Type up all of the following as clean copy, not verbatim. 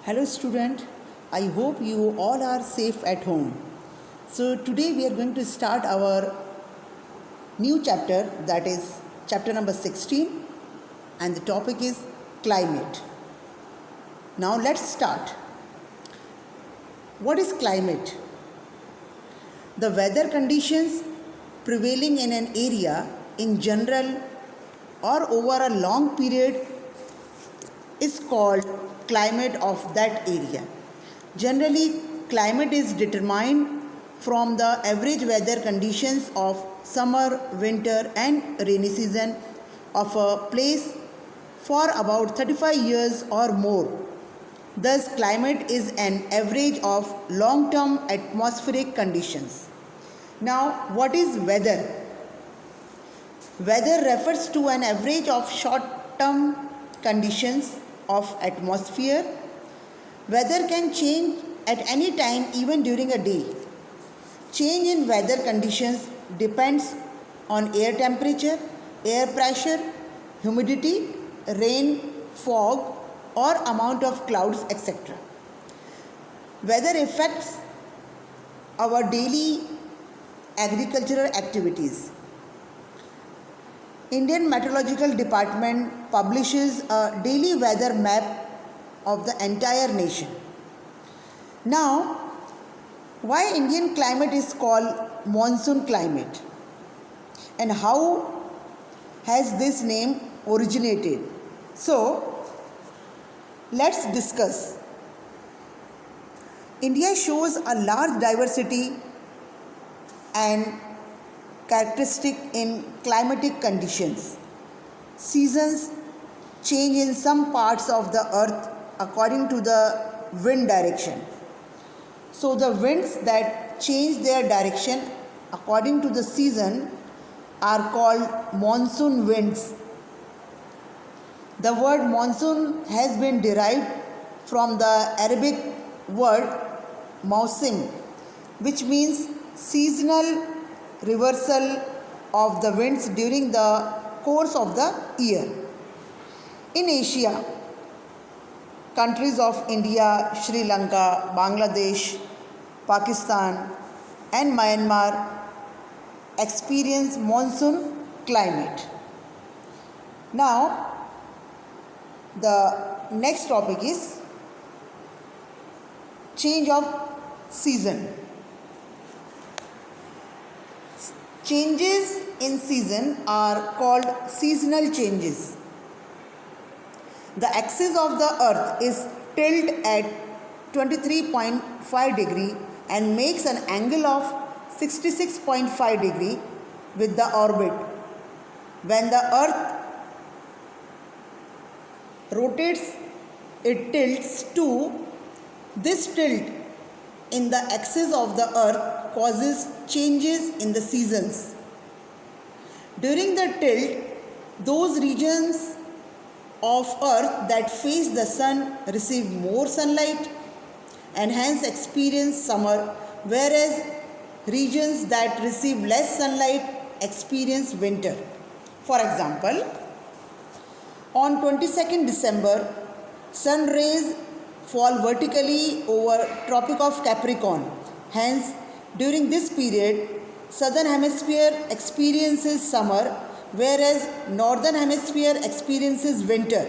Hello student, I hope you all are safe at home. So today we are going to start our new chapter, that is chapter number 16, and the topic is climate. Now let's start. What is climate? The weather conditions prevailing in an area in general or over a long period is called climate of that area. Generally, climate is determined from the average weather conditions of summer, winter, and rainy season of a place for about 35 years or more. Thus, climate is an average of long term atmospheric conditions. Now, what is weather? Weather refers to an average of short term conditions of atmosphere. Weather can change at any time, even during a day. Change in weather conditions depends on air temperature, air pressure, humidity, rain, fog, or amount of clouds, etc. Weather affects our daily agricultural activities. Indian Meteorological Department publishes a daily weather map of the entire nation. Now, why Indian climate is called monsoon climate and how has this name originated? So, let's discuss. India shows a large diversity and characteristic in climatic conditions. Seasons change in some parts of the earth according to the wind direction. So the winds that change their direction according to the season are called monsoon winds. The word monsoon has been derived from the Arabic word mausim, which means seasonal reversal of the winds during the course of the year. In Asia, countries of India, Sri Lanka, Bangladesh, Pakistan, and Myanmar experience monsoon climate. Now, the next topic is change of season. Changes in season are called seasonal changes. The axis of the earth is tilted at 23.5 degree and makes an angle of 66.5 degree with the orbit. When the earth rotates, it tilts too. This tilt in the axis of the earth causes changes in the seasons. During the tilt, those regions of earth that face the sun receive more sunlight and hence experience summer, whereas regions that receive less sunlight experience winter. For example, on 22nd December, sun rays fall vertically over Tropic of Capricorn. Hence, during this period, southern hemisphere experiences summer, whereas northern hemisphere experiences winter.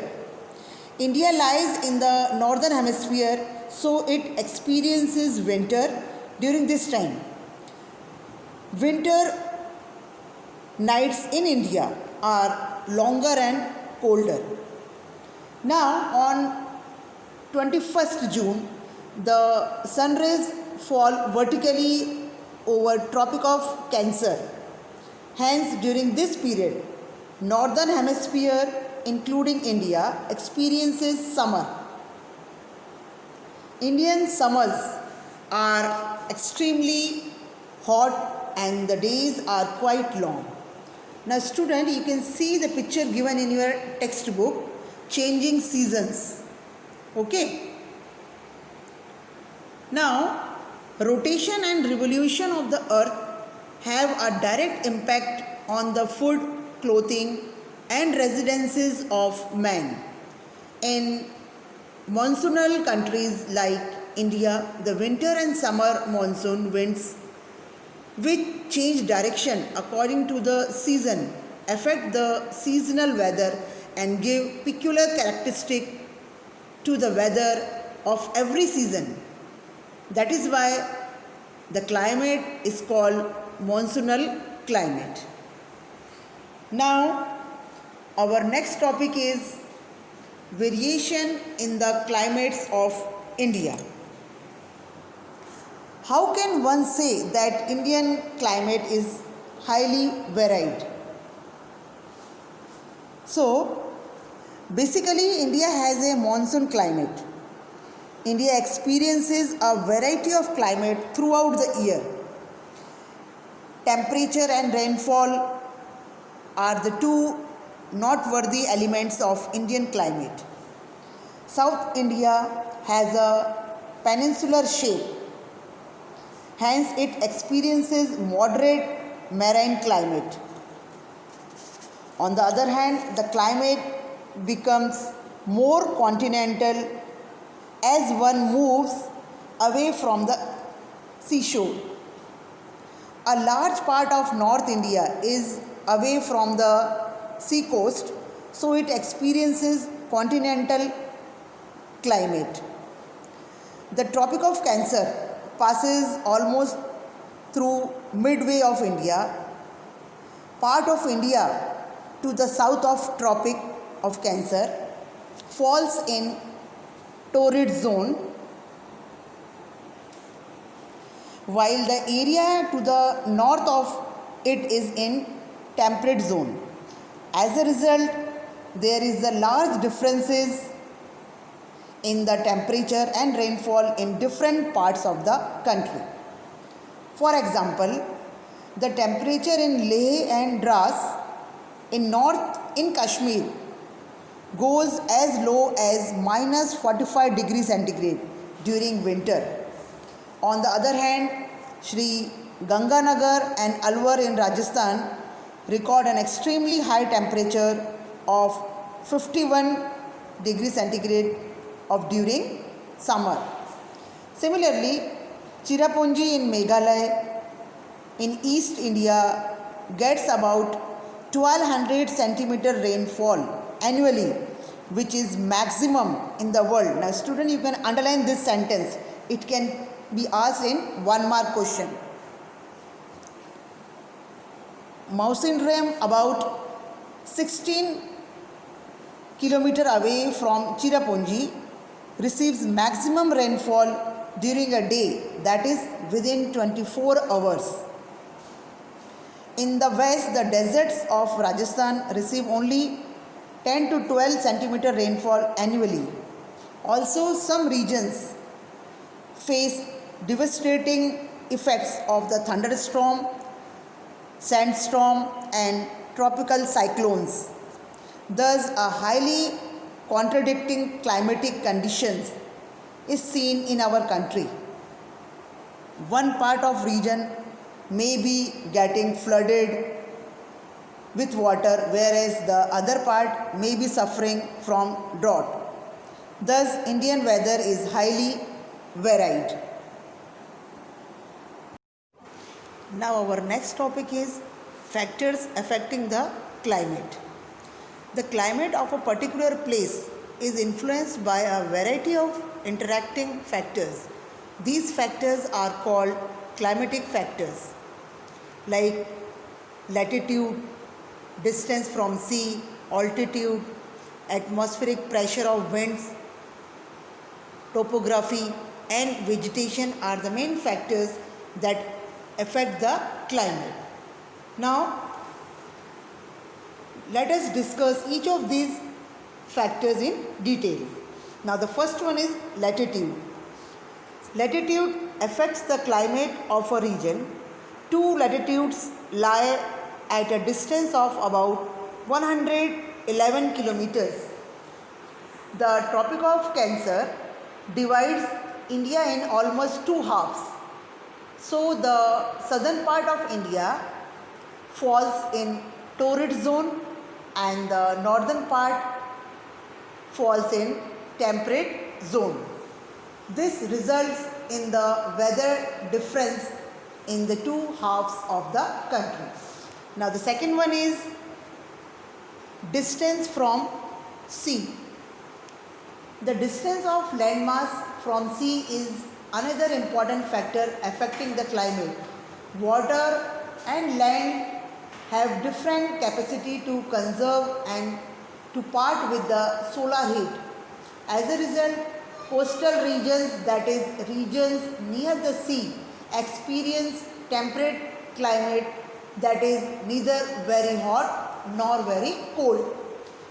India lies in the northern hemisphere, so it experiences winter during this time. Winter nights in India are longer and colder. Now, on 21st June, the sun rays fall vertically over Tropic of Cancer. Hence, during this period, northern hemisphere including India experiences summer. Indian summers are extremely hot and the days are quite long. Now student, you can see the picture given in your textbook, changing seasons. Okay. Now, rotation and revolution of the earth have a direct impact on the food, clothing, and residences of man. In Monsoonal countries like India, the winter and summer monsoon winds, which change direction according to the season, affect the seasonal weather and give peculiar characteristic to the weather of every season. That is why the climate is called monsoonal climate. Now, our next topic is variation in the climates of India. How can one say that Indian climate is highly varied? So, basically, India has a monsoon climate. India experiences a variety of climate throughout the year. Temperature and rainfall are the two noteworthy elements of Indian climate. South India has a peninsular shape, hence it experiences moderate marine climate. On the other hand, the climate becomes more continental as one moves away from the seashore. A large part of North India is away from the sea coast, so it experiences continental climate. The Tropic of Cancer passes almost through midway of India. Part of India to the south of Tropic of Cancer falls in torrid zone, while the area to the north of it is in temperate zone. As a result, there is a large differences in the temperature and rainfall in different parts of the country. For example, the temperature in Leh and Dras in Kashmir goes as low as minus 45 degrees centigrade during winter. On the other hand, Sri Ganganagar and Alwar in Rajasthan record an extremely high temperature of 51 degrees centigrade during summer. Similarly, Cherrapunji in Meghalaya in East India gets about 1200 centimeter rainfall annually, which is maximum in the world. Now student, you can underline this sentence. It can be asked in 1 mark question. Mawsynram, about 16 kilometer away from Cherrapunji, receives maximum rainfall during a day, that is within 24 hours. In the west, the deserts of Rajasthan receive only 10 to 12 centimeter rainfall annually. Also, some regions face devastating effects of the thunderstorm, sandstorm and tropical cyclones. Thus, a highly contradicting climatic conditions is seen in our country. One part of region may be getting flooded with water, whereas the other part may be suffering from drought. Thus, Indian weather is highly varied. Now our next topic is factors affecting the climate. The climate of a particular place is influenced by a variety of interacting factors. These factors are called climatic factors like latitude, distance from sea, altitude, atmospheric pressure of winds, topography and vegetation are the main factors that affect the climate. Now, let us discuss each of these factors in detail. Now, the first one is latitude. Latitude affects the climate of a region. Two latitudes lie at a distance of about 111 kilometers. The Tropic of Cancer divides India in almost two halves. So, the southern part of India falls in torrid zone and the northern part falls in temperate zone. This results in the weather difference in the two halves of the country. Now the second one is distance from sea. The distance of landmass from sea is another important factor affecting the climate. Water and land have different capacity to conserve and to part with the solar heat. As a result, coastal regions, that is regions near the sea, experience temperate climate, that is neither very hot nor very cold.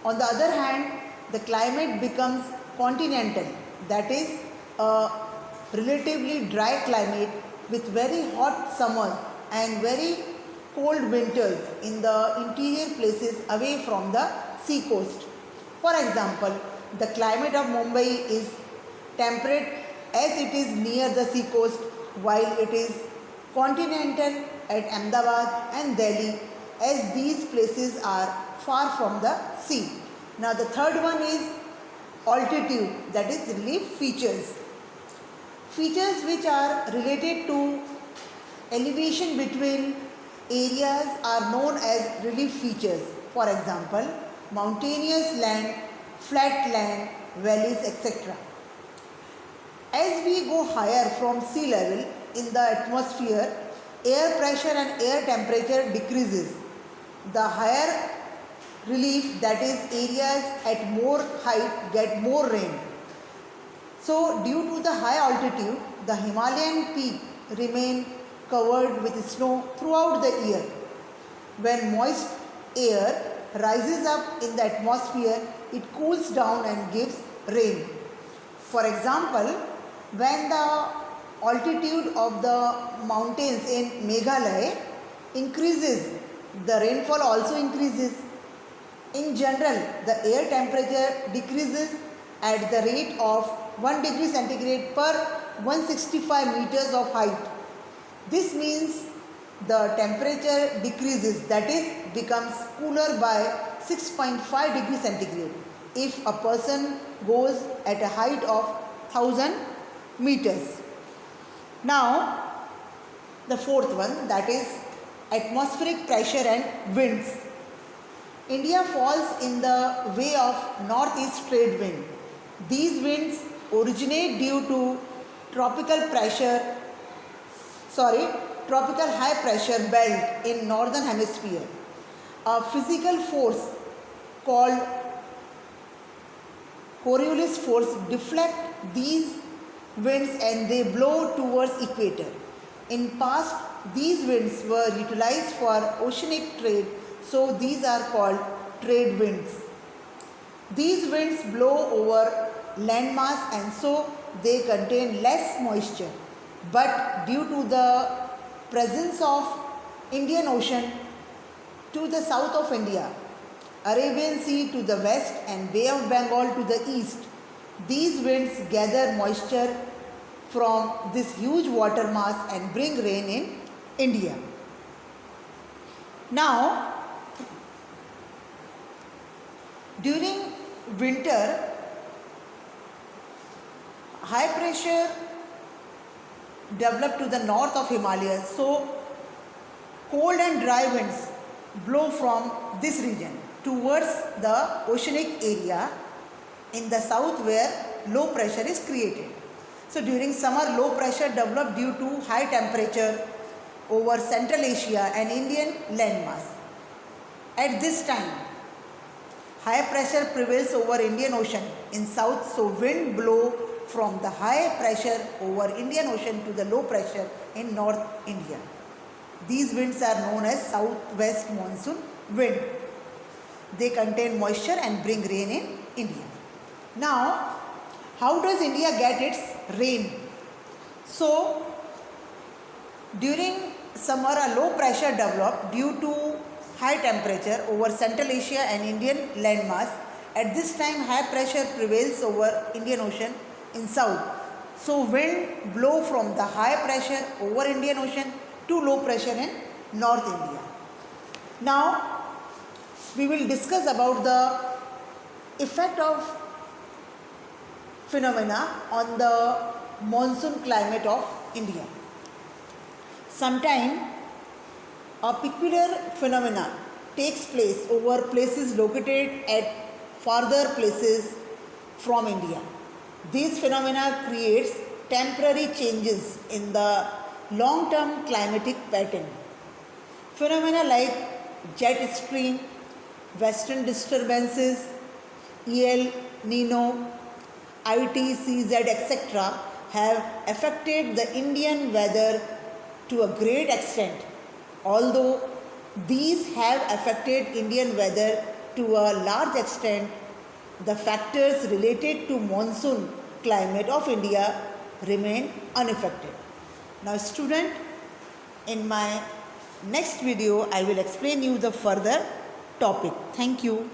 On the other hand, the climate becomes continental, that is a relatively dry climate with very hot summers and very cold winters in the interior places away from the sea coast. For example, the climate of Mumbai is temperate as it is near the sea coast, while it is continental at Ahmedabad and Delhi as these places are far from the sea. Now the third one is altitude, that is relief features. Features which are related to elevation between areas are known as relief features. For example, mountainous land, flat land, valleys, etc. As we go higher from sea level in the atmosphere, air pressure and air temperature decreases. The higher relief, that is areas at more height, get more rain. So due to the high altitude, the Himalayan peak remain covered with snow throughout the year. When moist air rises up in the atmosphere, it cools down and gives rain. For example, when the altitude of the mountains in Meghalaya increases, the rainfall also increases. In general, the air temperature decreases at the rate of 1 degree centigrade per 165 meters of height. This means the temperature decreases, that is becomes cooler by 6.5 degrees centigrade if a person goes at a height of 1000 meters. Now the fourth one, that is atmospheric pressure and winds. India falls in the way of northeast trade wind. These winds originate due to tropical high pressure belt in northern hemisphere. A physical force called Coriolis force deflect these winds and they blow towards equator. In past, these winds were utilized for oceanic trade, so these are called trade winds. These winds blow over landmass and so they contain less moisture. But due to the presence of Indian Ocean to the south of India, Arabian Sea to the west and Bay of Bengal to the east, these winds gather moisture from this huge water mass and bring rain in India. Now, during winter, high pressure developed to the north of Himalayas, so cold and dry winds blow from this region towards the oceanic area in the south where low pressure is created. So during summer, low pressure developed due to high temperature over Central Asia and Indian landmass. At this time, high pressure prevails over Indian Ocean in south, so wind blow from the high pressure over Indian Ocean to the low pressure in North India. These winds are known as southwest monsoon wind. They contain moisture and bring rain in India. Now, how does India get its rain? So, during summer a low pressure developed due to high temperature over Central Asia and Indian landmass. At this time, high pressure prevails over Indian Ocean in south. So wind blow from the high pressure over Indian Ocean to low pressure in North India. Now we will discuss about the effect of phenomena on the monsoon climate of India. Sometimes a peculiar phenomena takes place over places located at farther places from India. These phenomena creates temporary changes in the long-term climatic pattern. Phenomena like jet stream, western disturbances, El Nino, ITCZ, etc. have affected the Indian weather to a great extent. Although these have affected Indian weather to a large extent, the factors related to monsoon climate of India remain unaffected. Now student, in my next video I will explain you the further topic. Thank you.